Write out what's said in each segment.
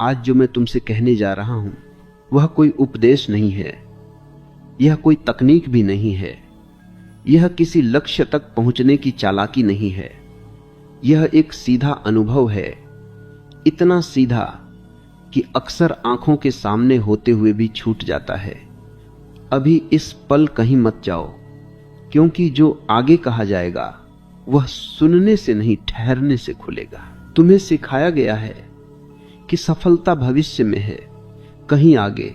आज जो मैं तुमसे कहने जा रहा हूं वह कोई उपदेश नहीं है, यह कोई तकनीक भी नहीं है, यह किसी लक्ष्य तक पहुंचने की चालाकी नहीं है। यह एक सीधा अनुभव है, इतना सीधा कि अक्सर आंखों के सामने होते हुए भी छूट जाता है। अभी इस पल कहीं मत जाओ, क्योंकि जो आगे कहा जाएगा वह सुनने से नहीं ठहरने से खुलेगा। तुम्हें सिखाया गया है कि सफलता भविष्य में है, कहीं आगे,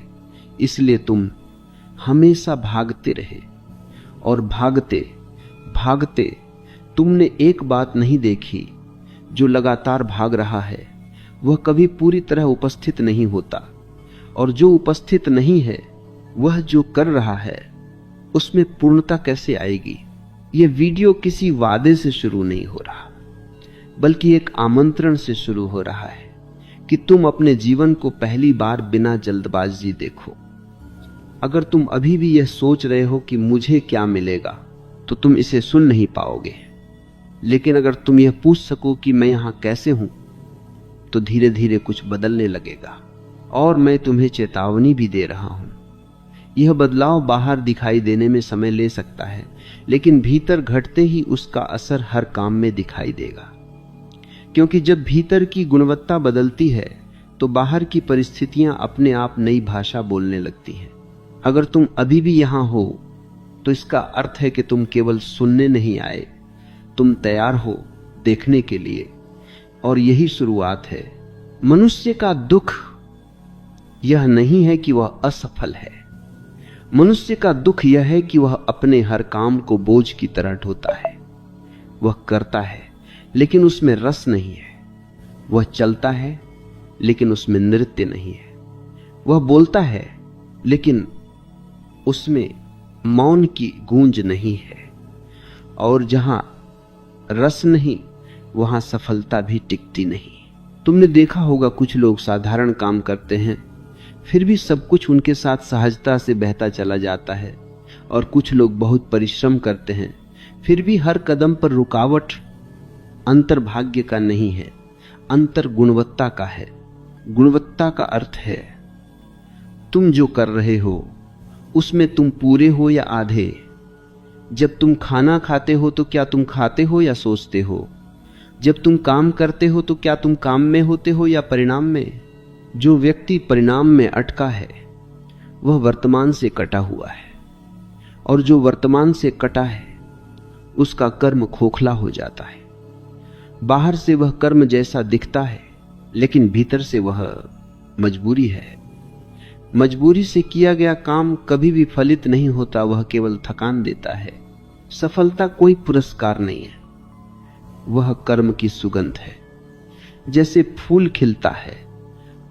इसलिए तुम हमेशा भागते रहे। और भागते भागते तुमने एक बात नहीं देखी, जो लगातार भाग रहा है वह कभी पूरी तरह उपस्थित नहीं होता, और जो उपस्थित नहीं है वह जो कर रहा है उसमें पूर्णता कैसे आएगी। यह वीडियो किसी वादे से शुरू नहीं हो रहा, बल्कि एक आमंत्रण से शुरू हो रहा है कि तुम अपने जीवन को पहली बार बिना जल्दबाजी देखो। अगर तुम अभी भी यह सोच रहे हो कि मुझे क्या मिलेगा, तो तुम इसे सुन नहीं पाओगे। लेकिन अगर तुम यह पूछ सको कि मैं यहां कैसे हूं, तो धीरे धीरे कुछ बदलने लगेगा। और मैं तुम्हें चेतावनी भी दे रहा हूं, यह बदलाव बाहर दिखाई देने में समय ले सकता है, लेकिन भीतर घटते ही उसका असर हर काम में दिखाई देगा। क्योंकि जब भीतर की गुणवत्ता बदलती है तो बाहर की परिस्थितियां अपने आप नई भाषा बोलने लगती हैं। अगर तुम अभी भी यहां हो तो इसका अर्थ है कि तुम केवल सुनने नहीं आए, तुम तैयार हो देखने के लिए। और यही शुरुआत है। मनुष्य का दुख यह नहीं है कि वह असफल है, मनुष्य का दुख यह है कि वह अपने हर काम को बोझ की तरह ढोता है। वह करता है लेकिन उसमें रस नहीं है, वह चलता है लेकिन उसमें नृत्य नहीं है, वह बोलता है लेकिन उसमें मौन की गूंज नहीं है। और जहां रस नहीं वहां सफलता भी टिकती नहीं। तुमने देखा होगा कुछ लोग साधारण काम करते हैं, फिर भी सब कुछ उनके साथ सहजता से बहता चला जाता है। और कुछ लोग बहुत परिश्रम करते हैं, फिर भी हर कदम पर रुकावट अंतर्भाग्य का नहीं है, अंतर गुणवत्ता का है। गुणवत्ता का अर्थ है तुम जो कर रहे हो उसमें तुम पूरे हो या आधे। जब तुम खाना खाते हो तो क्या तुम खाते हो या सोचते हो? जब तुम काम करते हो तो क्या तुम काम में होते हो या परिणाम में? जो व्यक्ति परिणाम में अटका है वह वर्तमान से कटा हुआ है, और जो वर्तमान से कटा है उसका कर्म खोखला हो जाता है। बाहर से वह कर्म जैसा दिखता है, लेकिन भीतर से वह मजबूरी है। मजबूरी से किया गया काम कभी भी फलित नहीं होता, वह केवल थकान देता है। सफलता कोई पुरस्कार नहीं है, वह कर्म की सुगंध है। जैसे फूल खिलता है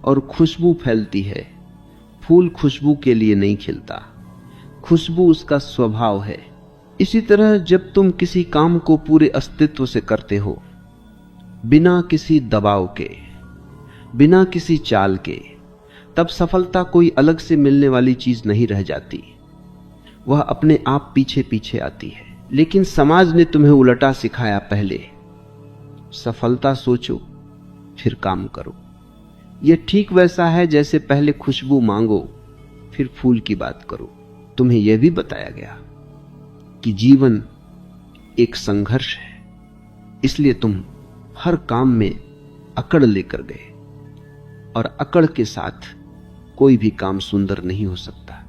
और खुशबू फैलती है, फूल खुशबू के लिए नहीं खिलता, खुशबू उसका स्वभाव है। इसी तरह जब तुम किसी काम को पूरे अस्तित्व से करते हो, बिना किसी दबाव के, बिना किसी चाल के, तब सफलता कोई अलग से मिलने वाली चीज नहीं रह जाती, वह अपने आप पीछे पीछे आती है। लेकिन समाज ने तुम्हें उल्टा सिखाया, पहले सफलता सोचो फिर काम करो। यह ठीक वैसा है जैसे पहले खुशबू मांगो फिर फूल की बात करो। तुम्हें यह भी बताया गया कि जीवन एक संघर्ष है, इसलिए तुम हर काम में अकड़ लेकर गए, और अकड़ के साथ कोई भी काम सुंदर नहीं हो सकता।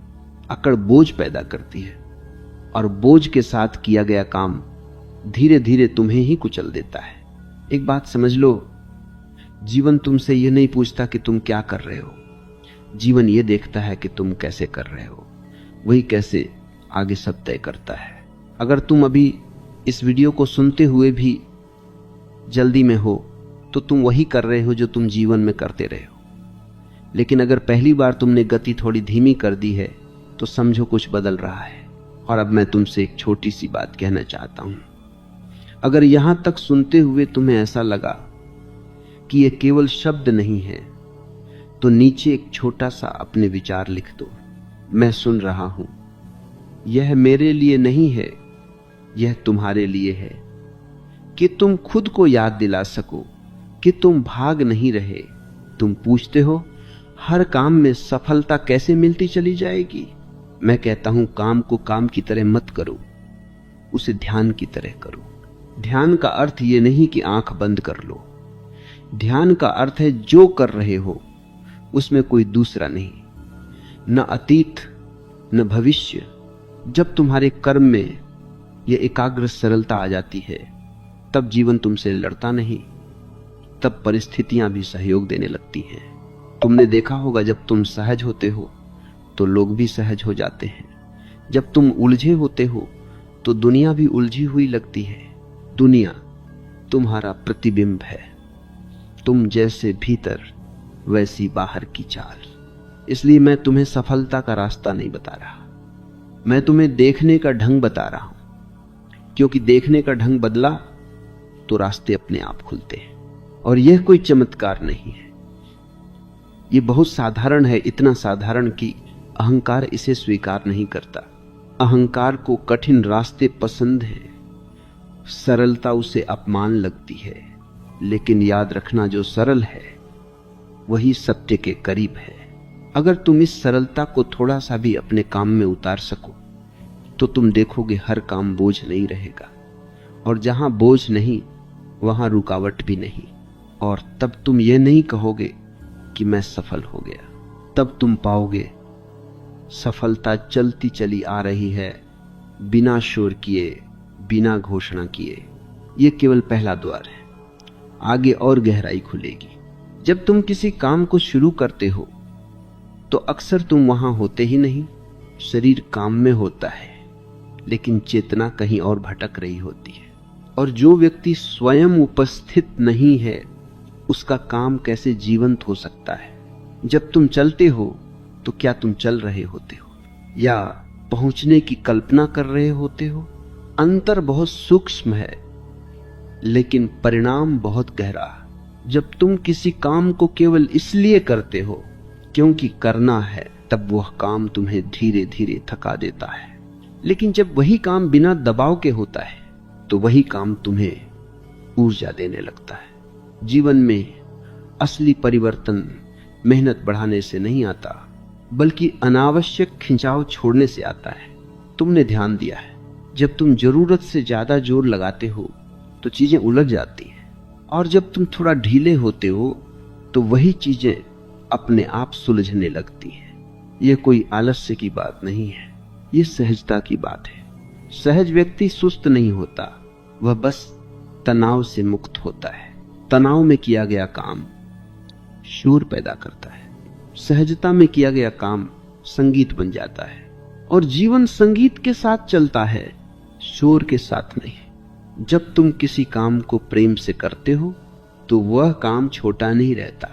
अकड़ बोझ पैदा करती है, और बोझ के साथ किया गया काम धीरे धीरे तुम्हें ही कुचल देता है। एक बात समझ लो, जीवन तुमसे यह नहीं पूछता कि तुम क्या कर रहे हो, जीवन यह देखता है कि तुम कैसे कर रहे हो, वही कैसे आगे सब तय करता है। अगर तुम अभी इस वीडियो को सुनते हुए भी जल्दी में हो तो तुम वही कर रहे हो जो तुम जीवन में करते रहे हो। लेकिन अगर पहली बार तुमने गति थोड़ी धीमी कर दी है तो समझो कुछ बदल रहा है। और अब मैं तुमसे एक छोटी सी बात कहना चाहता हूं। अगर यहां तक सुनते हुए तुम्हें ऐसा लगा कि यह केवल शब्द नहीं है, तो नीचे एक छोटा सा अपने विचार लिख दो। मैं सुन रहा हूं, यह मेरे लिए नहीं है, यह तुम्हारे लिए है, कि तुम खुद को याद दिला सको कि तुम भाग नहीं रहे, तुम पूछते हो हर काम में सफलता कैसे मिलती चली जाएगी। मैं कहता हूं काम को काम की तरह मत करो, उसे ध्यान की तरह करो। ध्यान का अर्थ यह नहीं कि आंख बंद कर लो। ध्यान का अर्थ है जो कर रहे हो उसमें कोई दूसरा नहीं, न अतीत न भविष्य। जब तुम्हारे कर्म में यह एकाग्र सरलता आ जाती है तब जीवन तुमसे लड़ता नहीं, तब परिस्थितियां भी सहयोग देने लगती हैं। तुमने देखा होगा जब तुम सहज होते हो तो लोग भी सहज हो जाते हैं। जब तुम उलझे होते हो तो दुनिया भी उलझी हुई लगती है। दुनिया तुम्हारा प्रतिबिंब है, तुम जैसे भीतर वैसी बाहर की चाल। इसलिए मैं तुम्हें सफलता का रास्ता नहीं बता रहा, मैं तुम्हें देखने का ढंग बता रहा हूं, क्योंकि देखने का ढंग बदला तो रास्ते अपने आप खुलते हैं। और यह कोई चमत्कार नहीं है, यह बहुत साधारण है, इतना साधारण कि अहंकार इसे स्वीकार नहीं करता। अहंकार को कठिन रास्ते पसंद है, सरलता उसे अपमान लगती है। लेकिन याद रखना, जो सरल है वही सत्य के करीब है। अगर तुम इस सरलता को थोड़ा सा भी अपने काम में उतार सको तो तुम देखोगे हर काम बोझ नहीं रहेगा, और जहां बोझ नहीं वहां रुकावट भी नहीं। और तब तुम ये नहीं कहोगे कि मैं सफल हो गया, तब तुम पाओगे सफलता चलती चली आ रही है, बिना शोर किए, बिना घोषणा किए। यह केवल पहला द्वार है, आगे और गहराई खुलेगी। जब तुम किसी काम को शुरू करते हो तो अक्सर तुम वहां होते ही नहीं, शरीर काम में होता है, लेकिन चेतना कहीं और भटक रही होती है। और जो व्यक्ति स्वयं उपस्थित नहीं है उसका काम कैसे जीवंत हो सकता है। जब तुम चलते हो तो क्या तुम चल रहे होते हो या पहुंचने की कल्पना कर रहे होते हो? अंतर बहुत सूक्ष्म है लेकिन परिणाम बहुत गहरा। जब तुम किसी काम को केवल इसलिए करते हो क्योंकि करना है, तब वह काम तुम्हें धीरे धीरे थका देता है। लेकिन जब वही काम बिना दबाव के होता है तो वही काम तुम्हें ऊर्जा देने लगता है। जीवन में असली परिवर्तन मेहनत बढ़ाने से नहीं आता, बल्कि अनावश्यक खिंचाव छोड़ने से आता है। तुमने ध्यान दिया है, जब तुम जरूरत से ज्यादा जोर लगाते हो तो चीजें उलझ जाती हैं, और जब तुम थोड़ा ढीले होते हो तो वही चीजें अपने आप सुलझने लगती हैं। यह कोई आलस्य की बात नहीं है, यह सहजता की बात है। सहज व्यक्ति सुस्त नहीं होता, वह बस तनाव से मुक्त होता है। तनाव में किया गया काम शोर पैदा करता है, सहजता में किया गया काम संगीत बन जाता है। और जीवन संगीत के साथ चलता है, शोर के साथ नहीं। जब तुम किसी काम को प्रेम से करते हो तो वह काम छोटा नहीं रहता,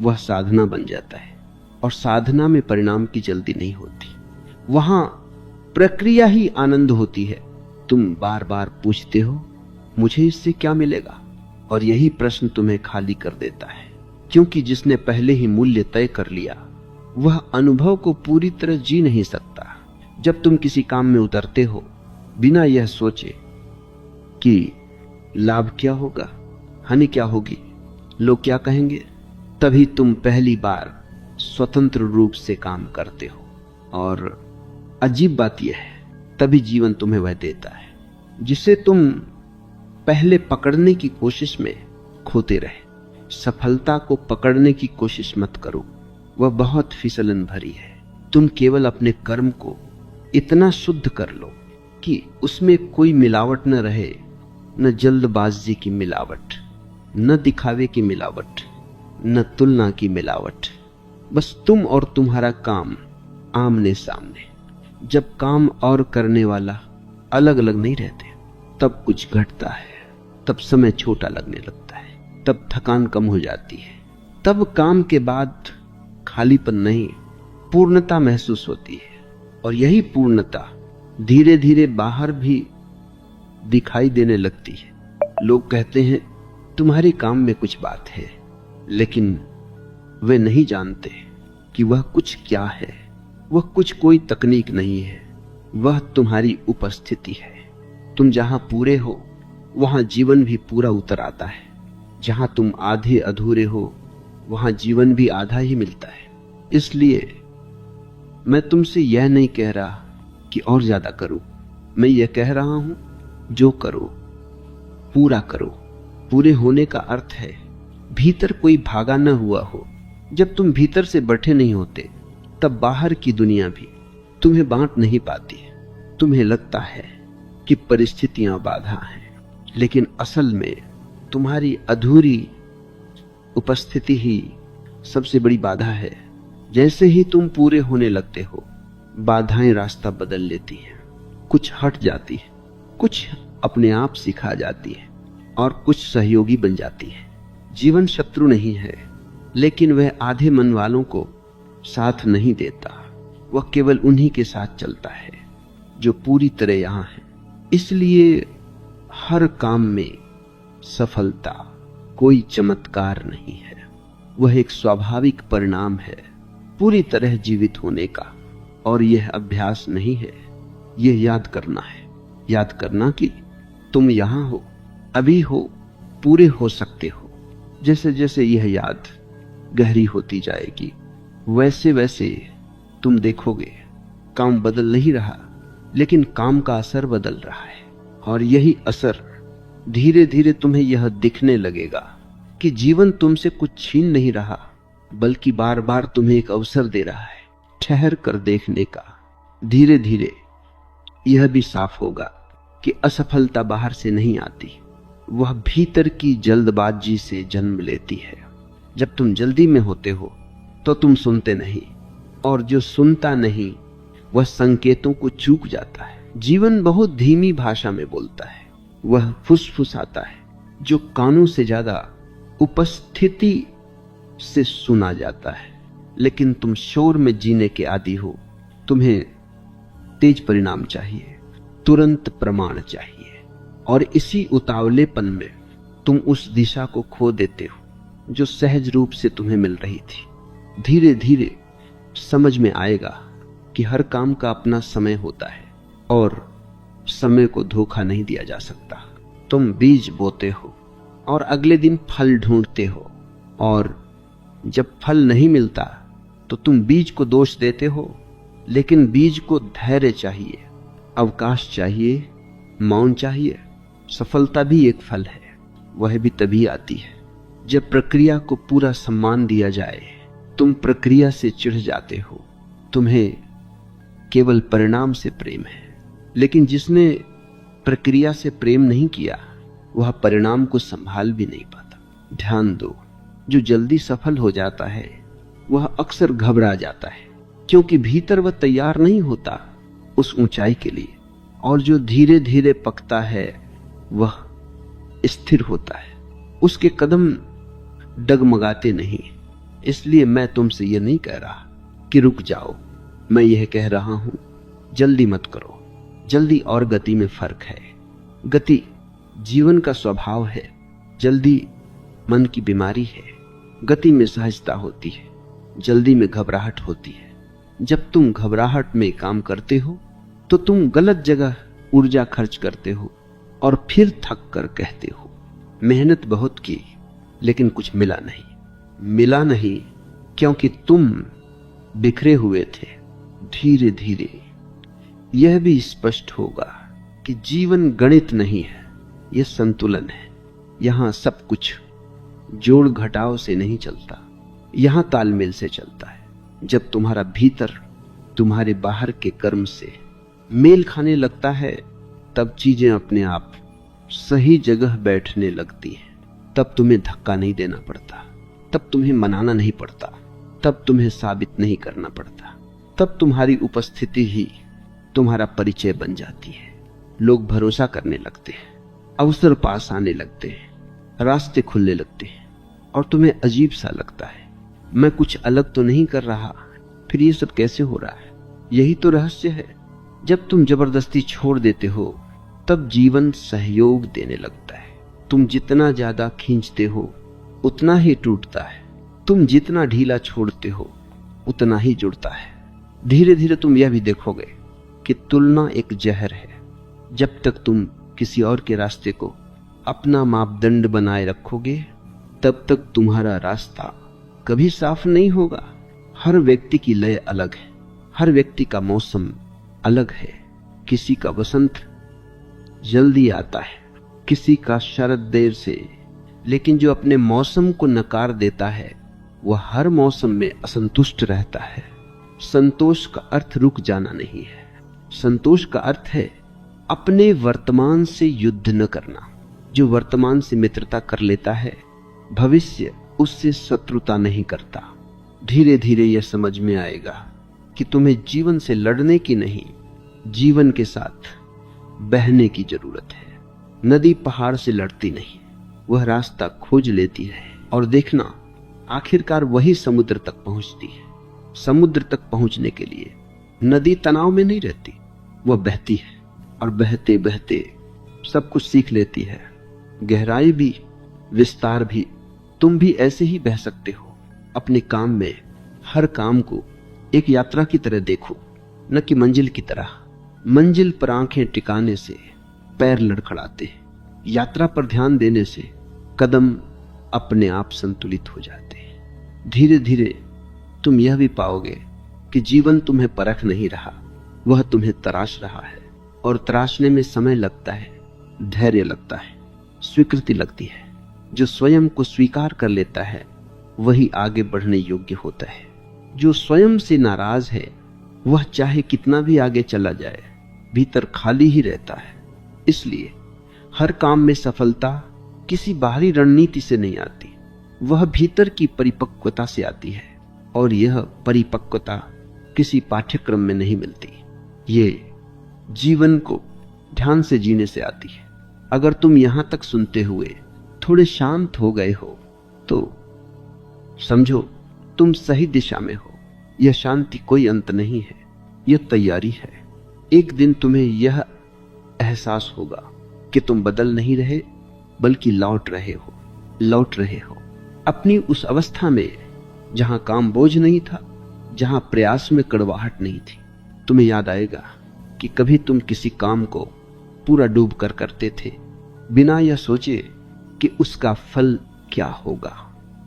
वह साधना बन जाता है। और साधना में परिणाम की जल्दी नहीं होती, वहां प्रक्रिया ही आनंद होती है। तुम बार बार पूछते हो मुझे इससे क्या मिलेगा, और यही प्रश्न तुम्हें खाली कर देता है, क्योंकि जिसने पहले ही मूल्य तय कर लिया वह अनुभव को पूरी तरह जी नहीं सकता। जब तुम किसी काम में उतरते हो बिना यह सोचे कि लाभ क्या होगा, हानि क्या होगी, लोग क्या कहेंगे, तभी तुम पहली बार स्वतंत्र रूप से काम करते हो। और अजीब बात यह है, तभी जीवन तुम्हें वह देता है जिसे तुम पहले पकड़ने की कोशिश में खोते रहे। सफलता को पकड़ने की कोशिश मत करो, वह बहुत फिसलन भरी है। तुम केवल अपने कर्म को इतना शुद्ध कर लो कि उसमें कोई मिलावट न रहे, न जल्दबाजी की मिलावट, न दिखावे की मिलावट, न तुलना की मिलावट। बस तुम और तुम्हारा काम आमने सामने। जब काम और करने वाला अलग अलग नहीं रहते तब कुछ घटता है, तब समय छोटा लगने लगता है, तब थकान कम हो जाती है, तब काम के बाद खालीपन नहीं पूर्णता महसूस होती है। और यही पूर्णता धीरे धीरे बाहर भी दिखाई देने लगती है। लोग कहते हैं तुम्हारे काम में कुछ बात है, लेकिन वे नहीं जानते कि वह कुछ क्या है। वह कुछ कोई तकनीक नहीं है, वह तुम्हारी उपस्थिति है। तुम जहां पूरे हो वहां जीवन भी पूरा उतर आता है, जहां तुम आधे अधूरे हो वहां जीवन भी आधा ही मिलता है। इसलिए मैं तुमसे यह नहीं कह रहा कि और ज्यादा करो, मैं यह कह रहा हूं जो करो पूरा करो। पूरे होने का अर्थ है भीतर कोई भागा न हुआ हो। जब तुम भीतर से बैठे नहीं होते तब बाहर की दुनिया भी तुम्हें बांट नहीं पाती। तुम्हें लगता है कि परिस्थितियां बाधा हैं, लेकिन असल में तुम्हारी अधूरी उपस्थिति ही सबसे बड़ी बाधा है। जैसे ही तुम पूरे होने लगते हो, बाधाएं रास्ता बदल लेती हैं। कुछ हट जाती है, कुछ अपने आप सिखा जाती है और कुछ सहयोगी बन जाती है। जीवन शत्रु नहीं है, लेकिन वह आधे मन वालों को साथ नहीं देता। वह केवल उन्हीं के साथ चलता है जो पूरी तरह यहां है। इसलिए हर काम में सफलता कोई चमत्कार नहीं है, वह एक स्वाभाविक परिणाम है पूरी तरह जीवित होने का। और यह अभ्यास नहीं है, यह याद करना है। याद करना कि तुम यहां हो, अभी हो, पूरे हो सकते हो। जैसे जैसे यह याद गहरी होती जाएगी, वैसे वैसे तुम देखोगे काम बदल नहीं रहा, लेकिन काम का असर बदल रहा है। और यही असर धीरे धीरे तुम्हें यह दिखने लगेगा कि जीवन तुमसे कुछ छीन नहीं रहा, बल्कि बार बार तुम्हें एक अवसर दे रहा है ठहर कर देखने का। धीरे धीरे यह भी साफ होगा कि असफलता बाहर से नहीं आती, वह भीतर की जल्दबाजी से जन्म लेती है। जब तुम जल्दी में होते हो तो तुम सुनते नहीं, और जो सुनता नहीं वह संकेतों को चूक जाता है। जीवन बहुत धीमी भाषा में बोलता है, वह फुसफुसाता है जो कानों से ज्यादा उपस्थिति से सुना जाता है। लेकिन तुम शोर में जीने के आदी हो। तुम्हें तेज परिणाम चाहिए, तुरंत प्रमाण चाहिए, और इसी उतावलेपन में तुम उस दिशा को खो देते हो जो सहज रूप से तुम्हें मिल रही थी। धीरे धीरे समझ में आएगा कि हर काम का अपना समय होता है और समय को धोखा नहीं दिया जा सकता। तुम बीज बोते हो और अगले दिन फल ढूंढते हो, और जब फल नहीं मिलता तो तुम बीज को दोष देते हो। लेकिन बीज को धैर्य चाहिए, अवकाश चाहिए, मौन चाहिए। सफलता भी एक फल है, वह भी तभी आती है जब प्रक्रिया को पूरा सम्मान दिया जाए। तुम प्रक्रिया से चिढ़ जाते हो, तुम्हें केवल परिणाम से प्रेम है। लेकिन जिसने प्रक्रिया से प्रेम नहीं किया वह परिणाम को संभाल भी नहीं पाता। ध्यान दो, जो जल्दी सफल हो जाता है वह अक्सर घबरा जाता है, क्योंकि भीतर वह तैयार नहीं होता उस ऊंचाई के लिए। और जो धीरे धीरे पकता है वह स्थिर होता है, उसके कदम डगमगाते नहीं। इसलिए मैं तुमसे यह नहीं कह रहा कि रुक जाओ, मैं यह कह रहा हूं जल्दी मत करो। जल्दी और गति में फर्क है। गति जीवन का स्वभाव है, जल्दी मन की बीमारी है। गति में सहजता होती है, जल्दी में घबराहट होती है। जब तुम घबराहट में काम करते हो तो तुम गलत जगह ऊर्जा खर्च करते हो और फिर थक कर कहते हो मेहनत बहुत की लेकिन कुछ मिला नहीं। मिला नहीं क्योंकि तुम बिखरे हुए थे। धीरे धीरे यह भी स्पष्ट होगा कि जीवन गणित नहीं है, यह संतुलन है। यहां सब कुछ जोड़ घटाव से नहीं चलता, यहां तालमेल से चलता है। जब तुम्हारा भीतर तुम्हारे बाहर के कर्म से मेल खाने लगता है तब चीजें अपने आप सही जगह बैठने लगती हैं। तब तुम्हें धक्का नहीं देना पड़ता, तब तुम्हें मनाना नहीं पड़ता, तब तुम्हें साबित नहीं करना पड़ता। तब तुम्हारी उपस्थिति ही तुम्हारा परिचय बन जाती है। लोग भरोसा करने लगते हैं, अवसर पास आने लगते हैं, रास्ते खुलने लगते हैं, और तुम्हें अजीब सा लगता है मैं कुछ अलग तो नहीं कर रहा, फिर ये सब कैसे हो रहा है। यही तो रहस्य है। जब तुम जबरदस्ती छोड़ देते हो तब जीवन सहयोग देने लगता है। तुम जितना ज्यादा खींचते हो उतना ही टूटता है, तुम जितना ढीला छोड़ते हो उतना ही जुड़ता है। धीरे धीरे तुम यह भी देखोगे कि तुलना एक जहर है। जब तक तुम किसी और के रास्ते को अपना मापदंड बनाए रखोगे तब तक तुम्हारा रास्ता कभी साफ नहीं होगा। हर व्यक्ति की लय अलग है, हर व्यक्ति का मौसम अलग है। किसी का वसंत जल्दी आता है, किसी का शरद देर से, लेकिन जो अपने मौसम को नकार देता है वह हर मौसम में असंतुष्ट रहता है। संतोष का अर्थ रुक जाना नहीं है, संतोष का अर्थ है अपने वर्तमान से युद्ध न करना। जो वर्तमान से मित्रता कर लेता है, भविष्य उससे शत्रुता नहीं करता। धीरे धीरे यह समझ में आएगा कि तुम्हें जीवन से लड़ने की नहीं, जीवन के साथ बहने की जरूरत है। नदी पहाड़ से लड़ती नहीं, वह रास्ता खोज लेती है और देखना आखिरकार वही समुद्र तक पहुंचती है। समुद्र तक पहुंचने के लिए नदी तनाव में नहीं रहती, वह बहती है और बहते बहते सब कुछ सीख लेती है, गहराई भी, विस्तार भी। तुम भी ऐसे ही बह सकते हो अपने काम में। हर काम को एक यात्रा की तरह देखो, न कि मंजिल की तरह। मंजिल पर आंखें टिकाने से पैर लड़खड़ाते, यात्रा पर ध्यान देने से कदम अपने आप संतुलित हो जाते हैं। धीरे धीरे तुम यह भी पाओगे कि जीवन तुम्हें परख नहीं रहा, वह तुम्हें तराश रहा है। और तराशने में समय लगता है, धैर्य लगता है, स्वीकृति लगती है। जो स्वयं को स्वीकार कर लेता है वही आगे बढ़ने योग्य होता है। जो स्वयं से नाराज है वह चाहे कितना भी आगे चला जाए, भीतर खाली ही रहता है। इसलिए हर काम में सफलता किसी बाहरी रणनीति से नहीं आती, वह भीतर की परिपक्वता से आती है। और यह परिपक्वता किसी पाठ्यक्रम में नहीं मिलती, ये जीवन को ध्यान से जीने से आती है। अगर तुम यहां तक सुनते हुए थोड़े शांत हो गए हो तो समझो तुम सही दिशा में हो। यह शांति कोई अंत नहीं है, यह तैयारी है। एक दिन तुम्हें यह एहसास होगा कि तुम बदल नहीं रहे बल्कि लौट रहे हो अपनी उस अवस्था में जहां काम बोझ नहीं था, जहां प्रयास में कड़वाहट नहीं थी। तुम्हें याद आएगा कि कभी तुम किसी काम को पूरा डूब कर करते थे, बिना यह सोचे कि उसका फल क्या होगा।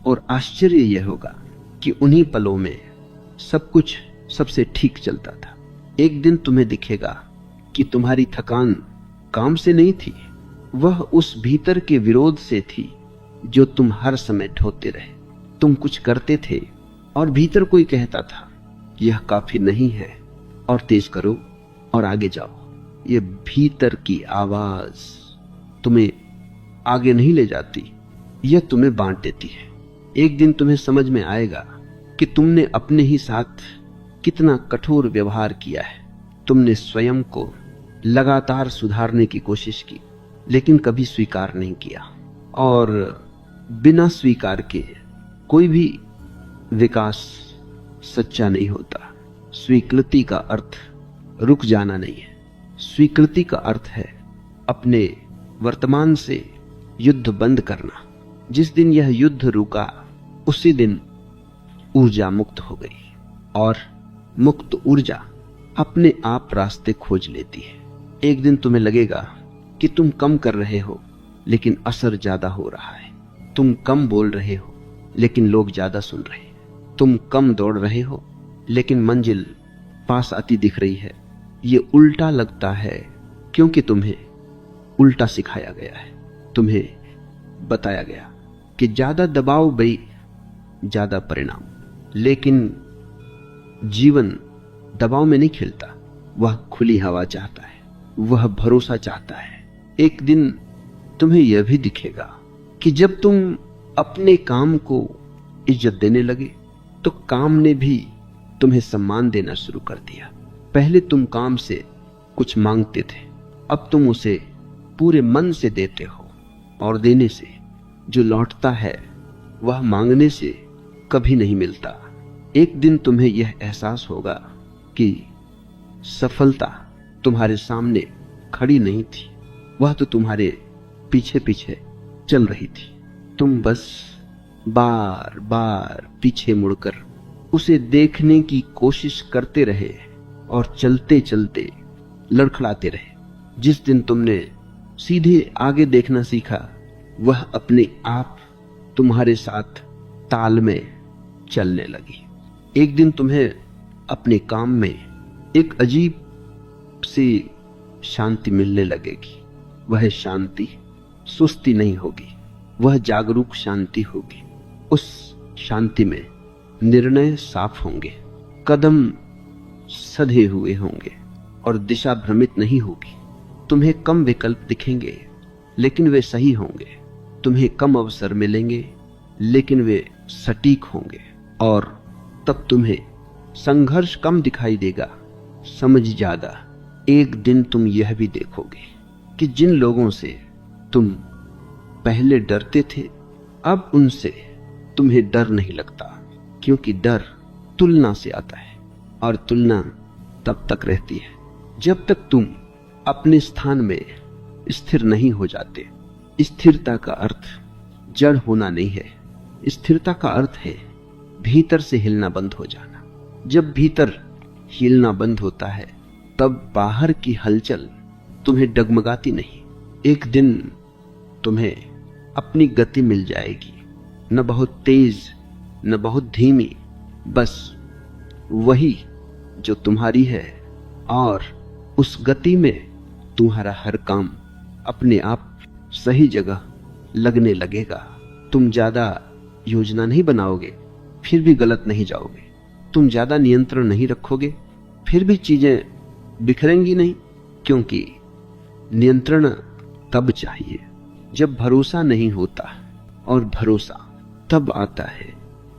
और आश्चर्य यह होगा कि उन्हीं पलों में सब कुछ सबसे ठीक चलता था। एक दिन तुम्हें दिखेगा कि तुम्हारी थकान काम से नहीं थी, वह उस भीतर के विरोध से थी जो तुम हर समय ढोते रहे। तुम कुछ करते थे और भीतर कोई कहता था यह काफी नहीं है और तेज करो और आगे जाओ। यह भीतर की आवाज तुम्हें आगे नहीं ले जाती, यह तुम्हें बांट देती है। एक दिन तुम्हें समझ में आएगा कि तुमने अपने ही साथ कितना कठोर व्यवहार किया है। तुमने स्वयं को लगातार सुधारने की कोशिश की, लेकिन कभी स्वीकार नहीं किया। और बिना स्वीकार के कोई भी विकास सच्चा नहीं होता। स्वीकृति का अर्थ रुक जाना नहीं है, स्वीकृति का अर्थ है अपने वर्तमान से युद्ध बंद करना। जिस दिन यह युद्ध रुका उसी दिन ऊर्जा मुक्त हो गई, और मुक्त ऊर्जा अपने आप रास्ते खोज लेती है। एक दिन तुम्हें लगेगा कि तुम कम कर रहे हो लेकिन असर ज्यादा हो रहा है। तुम कम बोल रहे हो लेकिन लोग ज्यादा सुन रहे हैं। तुम कम दौड़ रहे हो लेकिन मंजिल पास आती दिख रही है। ये उल्टा लगता है क्योंकि तुम्हें उल्टा सिखाया गया है। तुम्हें बताया गया कि ज्यादा दबाव बई ज्यादा परिणाम। लेकिन जीवन दबाव में नहीं खिलता, वह खुली हवा चाहता है, वह भरोसा चाहता है। एक दिन तुम्हें यह भी दिखेगा कि जब तुम अपने काम को इज्जत देने लगे तो काम ने भी तुम्हें सम्मान देना शुरू कर दिया। पहले तुम काम से कुछ मांगते थे, अब तुम उसे पूरे मन से देते हो, और देने से जो लौटता है वह मांगने से कभी नहीं मिलता। एक दिन तुम्हें यह एहसास होगा कि सफलता तुम्हारे सामने खड़ी नहीं थी, वह तो तुम्हारे पीछे पीछे चल रही थी। तुम बस बार बार पीछे मुड़कर उसे देखने की कोशिश करते रहे और चलते चलते लड़खड़ाते रहे। जिस दिन तुमने सीधे आगे देखना सीखा, वह अपने आप तुम्हारे साथ ताल में चलने लगी। एक दिन तुम्हें अपने काम में एक अजीब सी शांति मिलने लगेगी। वह शांति सुस्ती नहीं होगी, वह जागरूक शांति होगी। उस शांति में निर्णय साफ होंगे, कदम सधे हुए होंगे और दिशा भ्रमित नहीं होगी। तुम्हें कम विकल्प दिखेंगे लेकिन वे सही होंगे। तुम्हें कम अवसर मिलेंगे लेकिन वे सटीक होंगे। और तब तुम्हें संघर्ष कम दिखाई देगा, समझ ज्यादा। एक दिन तुम यह भी देखोगे कि जिन लोगों से तुम पहले डरते थे, अब उनसे तुम्हें डर नहीं लगता, क्योंकि डर तुलना से आता है और तुलना तब तक रहती है जब तक तुम अपने स्थान में स्थिर नहीं हो जाते। स्थिरता का अर्थ जड़ होना नहीं है, स्थिरता का अर्थ है भीतर से हिलना बंद हो जाना। जब भीतर हिलना बंद होता है तब बाहर की हलचल तुम्हें डगमगाती नहीं। एक दिन तुम्हें अपनी गति मिल जाएगी, न बहुत तेज न बहुत धीमी, बस वही जो तुम्हारी है। और उस गति में तुम्हारा हर काम अपने आप सही जगह लगने लगेगा। तुम ज्यादा योजना नहीं बनाओगे फिर भी गलत नहीं जाओगे। तुम ज्यादा नियंत्रण नहीं रखोगे फिर भी चीजें बिखरेंगी नहीं, क्योंकि नियंत्रण तब चाहिए जब भरोसा नहीं होता, और भरोसा तब आता है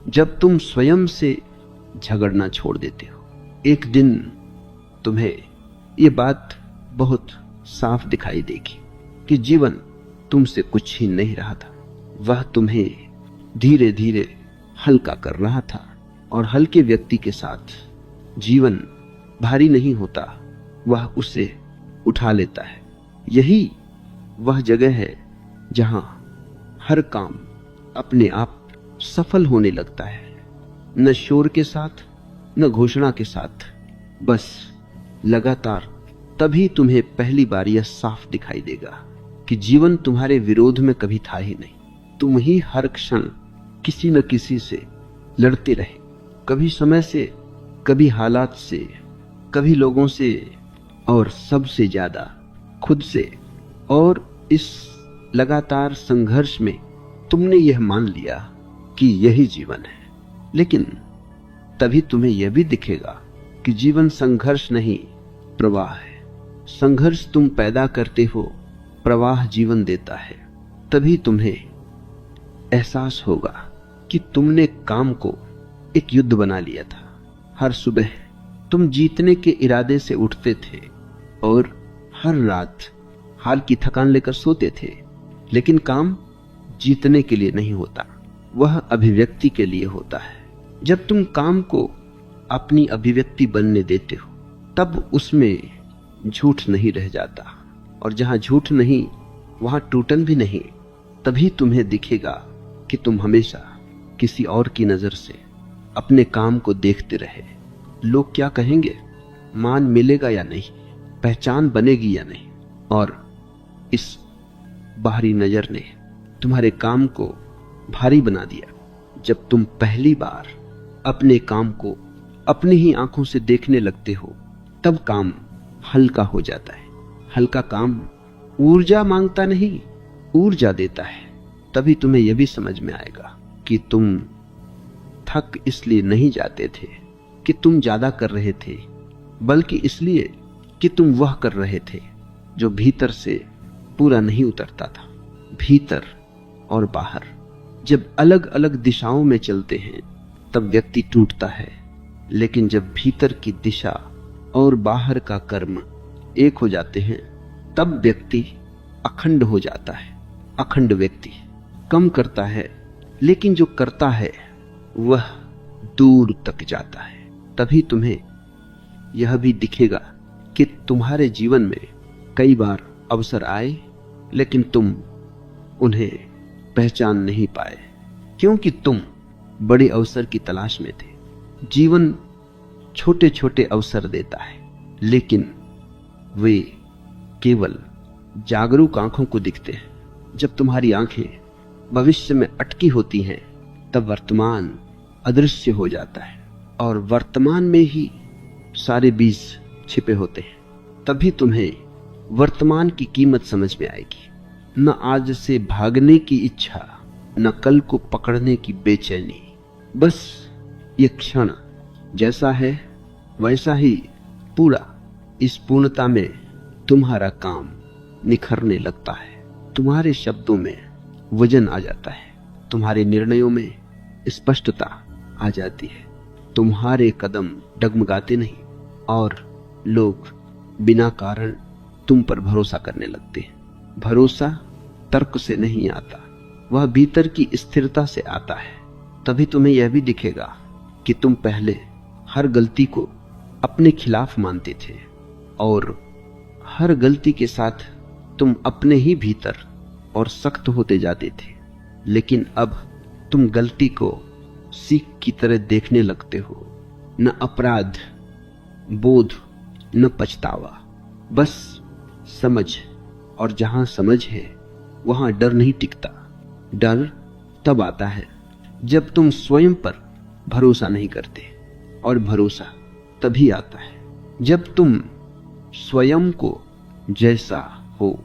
जब तुम स्वयं से झगड़ना छोड़ देते हो। एक दिन तुम्हें ये बात बहुत साफ दिखाई देगी कि जीवन तुमसे कुछ ही नहीं रहा था, वह तुम्हें धीरे धीरे हल्का कर रहा था। और हल्के व्यक्ति के साथ जीवन भारी नहीं होता, वह उसे उठा लेता है। यही वह जगह है जहां हर काम अपने आप सफल होने लगता है, न शोर के साथ न घोषणा के साथ, बस लगातार। तभी तुम्हें पहली बार यह साफ दिखाई देगा कि जीवन तुम्हारे विरोध में कभी था ही नहीं। तुम ही हर क्षण किसी न किसी से लड़ते रहे, कभी समय से, कभी हालात से, कभी लोगों से, और सबसे ज्यादा खुद से। और इस लगातार संघर्ष में तुमने यह मान लिया कि यही जीवन है। लेकिन तभी तुम्हें यह भी दिखेगा कि जीवन संघर्ष नहीं, प्रवाह है। संघर्ष तुम पैदा करते हो, प्रवाह जीवन देता है। तभी तुम्हें एहसास होगा कि तुमने काम को एक युद्ध बना लिया था। हर सुबह तुम जीतने के इरादे से उठते थे और हर रात हार की थकान लेकर सोते थे। लेकिन काम जीतने के लिए नहीं होता, वह अभिव्यक्ति के लिए होता है। जब तुम काम को अपनी अभिव्यक्ति बनने देते हो तब उसमें झूठ नहीं रह जाता, और जहां झूठ नहीं वहां टूटन भी नहीं। तभी तुम्हें दिखेगा कि तुम हमेशा किसी और की नजर से अपने काम को देखते रहे। लोग क्या कहेंगे, मान मिलेगा या नहीं, पहचान बनेगी या नहीं। और इस बाहरी नजर ने तुम्हारे काम को भारी बना दिया। जब तुम पहली बार अपने काम को अपनी ही आंखों से देखने लगते हो तब काम हल्का हो जाता है। हल्का काम ऊर्जा मांगता नहीं, ऊर्जा देता है। तभी तुम्हें यह भी समझ में आएगा कि तुम थक इसलिए नहीं जाते थे कि तुम ज्यादा कर रहे थे, बल्कि इसलिए कि तुम वह कर रहे थे जो भीतर से पूरा नहीं उतरता था। भीतर और बाहर जब अलग अलग दिशाओं में चलते हैं तब व्यक्ति टूटता है, लेकिन जब भीतर की दिशा और बाहर का कर्म एक हो जाते हैं तब व्यक्ति अखंड हो जाता है। अखंड व्यक्ति कम करता है, लेकिन जो करता है वह दूर तक जाता है। तभी तुम्हें यह भी दिखेगा कि तुम्हारे जीवन में कई बार अवसर आए, लेकिन तुम उन्हें पहचान नहीं पाए, क्योंकि तुम बड़े अवसर की तलाश में थे। जीवन छोटे छोटे अवसर देता है, लेकिन वे केवल जागरूक आंखों को दिखते हैं। जब तुम्हारी आंखें भविष्य में अटकी होती हैं तब वर्तमान अदृश्य हो जाता है और वर्तमान में ही सारे बीज छिपे होते हैं। तभी तुम्हें वर्तमान की कीमत समझ में आएगी। न आज से भागने की इच्छा, न कल को पकड़ने की बेचैनी। बस ये क्षण जैसा है वैसा ही पूरा, इस पूर्णता में तुम्हारा काम निखरने लगता है। तुम्हारे शब्दों में वजन आ जाता है, तुम्हारे निर्णयों में स्पष्टता आ जाती है, तुम्हारे कदम डगमगाते नहीं और लोग बिना कारण तुम पर भरोसा करने लगते हैं। भरोसा तर्क से नहीं आता, वह भीतर की स्थिरता से आता है। तभी तुम्हें यह भी दिखेगा कि तुम पहले हर गलती को अपने खिलाफ मानते थे और हर गलती के साथ तुम अपने ही भीतर और सख्त होते जाते थे। लेकिन अब तुम गलती को सीख की तरह देखने लगते हो। न अपराध बोध, न पछतावा, बस समझ। और जहां समझ है वहां डर नहीं टिकता। डर तब आता है जब तुम स्वयं पर भरोसा नहीं करते, और भरोसा तभी आता है जब तुम स्वयं को जैसा हो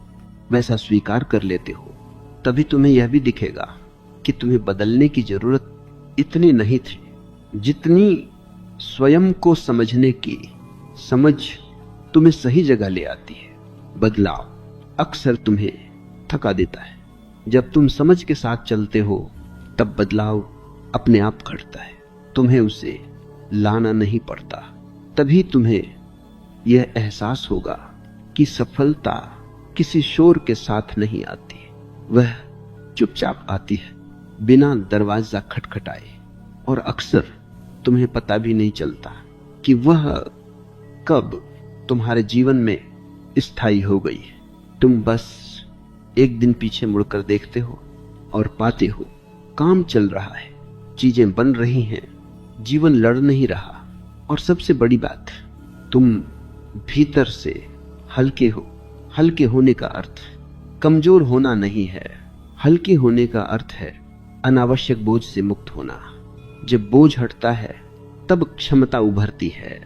वैसा स्वीकार कर लेते हो। तभी तुम्हें यह भी दिखेगा कि तुम्हें बदलने की जरूरत इतनी नहीं थी जितनी स्वयं को समझने की समझ तुम्हें सही जगह ले आती है। बदलाव अक्सर तुम्हें थका देता है। जब तुम समझ के साथ चलते हो तब बदलाव अपने आप घटता है, तुम्हें उसे लाना नहीं पड़ता। तभी तुम्हें यह एहसास होगा कि सफलता किसी शोर के साथ नहीं आती, वह चुपचाप आती है, बिना दरवाजा खटखटाए। और अक्सर तुम्हें पता भी नहीं चलता कि वह कब तुम्हारे जीवन में स्थायी हो गई। तुम बस एक दिन पीछे मुड़कर देखते हो और पाते हो काम चल रहा है, चीजें बन रही हैं, जीवन लड़ नहीं रहा। और सबसे बड़ी बात, तुम भीतर से हल्के हो। हल्के होने का अर्थ कमजोर होना नहीं है, हल्के होने का अर्थ है अनावश्यक बोझ से मुक्त होना। जब बोझ हटता है तब क्षमता उभरती है।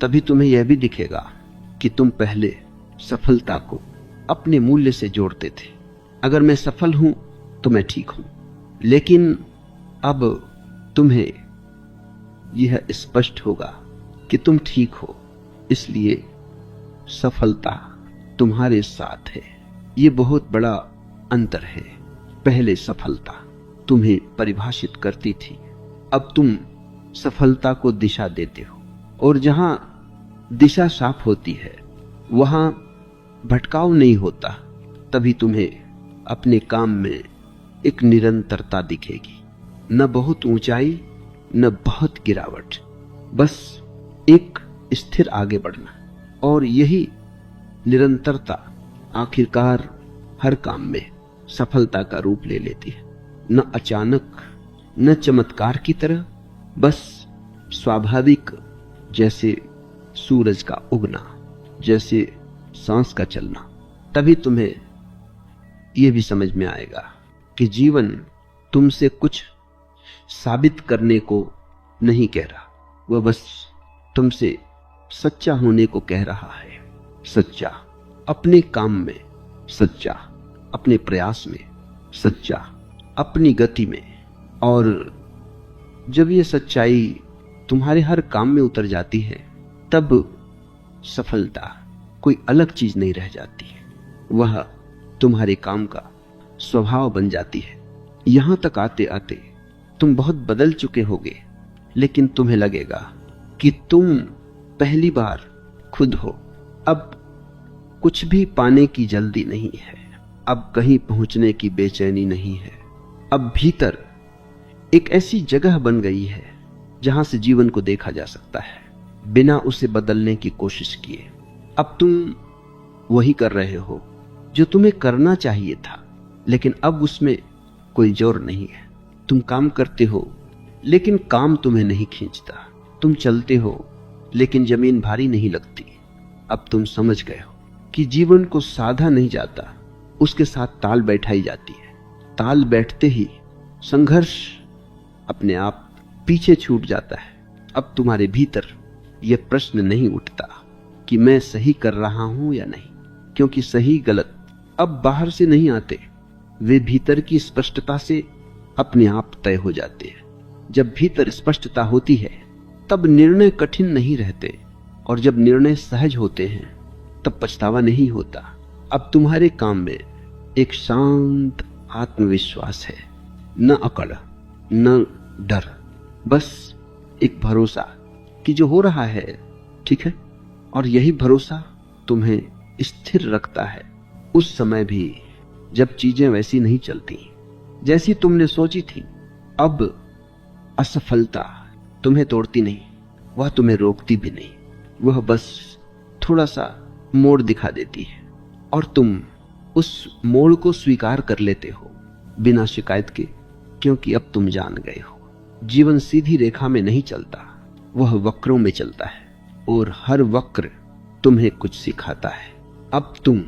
तभी तुम्हें यह भी दिखेगा कि तुम पहले सफलता को अपने मूल्य से जोड़ते थे। अगर मैं सफल हूं तो मैं ठीक हूं, लेकिन अब तुम्हें यह स्पष्ट होगा कि तुम ठीक हो, इसलिए सफलता तुम्हारे साथ है। ये बहुत बड़ा अंतर है। पहले सफलता तुम्हें परिभाषित करती थी, अब तुम सफलता को दिशा देते हो। और जहां दिशा साफ होती है वहां भटकाव नहीं होता। तभी तुम्हें अपने काम में एक निरंतरता दिखेगी, न बहुत ऊंचाई न बहुत गिरावट, बस एक स्थिर आगे बढ़ना। और यही निरंतरता आखिरकार हर काम में सफलता का रूप ले लेती है। न अचानक, न चमत्कार की तरह, बस स्वाभाविक, जैसे सूरज का उगना, जैसे सांस का चलना। तभी तुम्हें यह भी समझ में आएगा कि जीवन तुमसे कुछ साबित करने को नहीं कह रहा, वह बस तुमसे सच्चा होने को कह रहा है। सच्चा अपने काम में, सच्चा अपने प्रयास में, सच्चा अपनी गति में। और जब यह सच्चाई तुम्हारे हर काम में उतर जाती है तब सफलता कोई अलग चीज नहीं रह जाती है, वह तुम्हारे काम का स्वभाव बन जाती है। यहां तक आते आते तुम बहुत बदल चुके होगे, लेकिन तुम्हें लगेगा कि तुम पहली बार खुद हो। अब कुछ भी पाने की जल्दी नहीं है, अब कहीं पहुंचने की बेचैनी नहीं है। अब भीतर एक ऐसी जगह बन गई है जहां से जीवन को देखा जा सकता है बिना उसे बदलने की कोशिश किए। अब तुम वही कर रहे हो जो तुम्हें करना चाहिए था, लेकिन अब उसमें कोई जोर नहीं है। तुम काम करते हो लेकिन काम तुम्हें नहीं खींचता। तुम चलते हो लेकिन जमीन भारी नहीं लगती। अब तुम समझ गए हो कि जीवन को साधा नहीं जाता, उसके साथ ताल बैठाई जाती है। ताल बैठते ही संघर्ष अपने आप पीछे छूट जाता है। अब तुम्हारे भीतर यह प्रश्न नहीं उठता कि मैं सही कर रहा हूं या नहीं, क्योंकि सही गलत अब बाहर से नहीं आते, वे भीतर की स्पष्टता से अपने आप तय हो जाते हैं। जब भीतर स्पष्टता होती है तब निर्णय कठिन नहीं रहते, और जब निर्णय सहज होते हैं तब पछतावा नहीं होता। अब तुम्हारे काम में एक शांत आत्मविश्वास है, न अकड़ न डर, बस एक भरोसा कि जो हो रहा है ठीक है। और यही भरोसा तुम्हें स्थिर रखता है उस समय भी जब चीजें वैसी नहीं चलती जैसी तुमने सोची थी। अब असफलता तुम्हें तोड़ती नहीं, वह तुम्हें रोकती भी नहीं, वह बस थोड़ा सा मोड़ दिखा देती है और तुम उस मोड़ को स्वीकार कर लेते हो बिना शिकायत के, क्योंकि अब तुम जान गए हो जीवन सीधी रेखा में नहीं चलता, वह वक्रों में चलता है और हर वक्र तुम्हें कुछ सिखाता है। अब तुम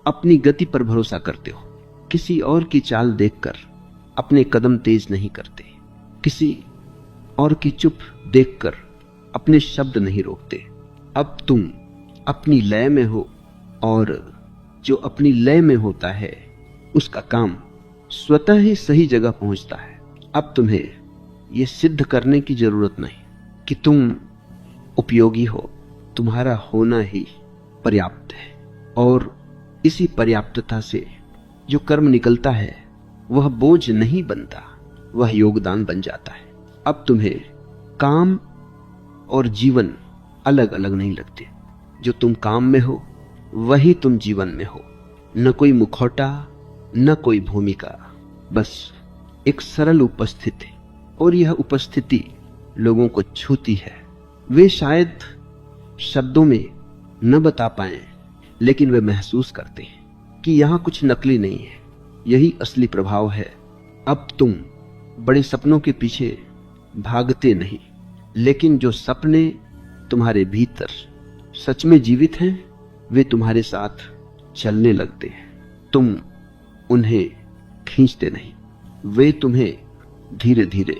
अपनी गति पर भरोसा करते हो, किसी और की चाल देखकर अपने कदम तेज नहीं करते, किसी और की चुप देखकर अपने शब्द नहीं रोकते। अब तुम अपनी लय में हो और जो अपनी लय में होता है उसका काम स्वतः ही सही जगह पहुंचता है। अब तुम्हें यह सिद्ध करने की जरूरत नहीं कि तुम उपयोगी हो, तुम्हारा होना ही पर्याप्त है। और इसी पर्याप्तता से जो कर्म निकलता है वह बोझ नहीं बनता, वह योगदान बन जाता है। अब तुम्हें काम और जीवन अलग अलग नहीं लगते, जो तुम काम में हो वही तुम जीवन में हो, न कोई मुखौटा न कोई भूमिका, बस एक सरल उपस्थिति। और यह उपस्थिति लोगों को छूती है, वे शायद शब्दों में न बता पाए लेकिन वे महसूस करते हैं कि यहां कुछ नकली नहीं है, यही असली प्रभाव है। अब तुम बड़े सपनों के पीछे भागते नहीं, लेकिन जो सपने तुम्हारे भीतर सच में जीवित हैं वे तुम्हारे साथ चलने लगते हैं। तुम उन्हें खींचते नहीं, वे तुम्हें धीरे धीरे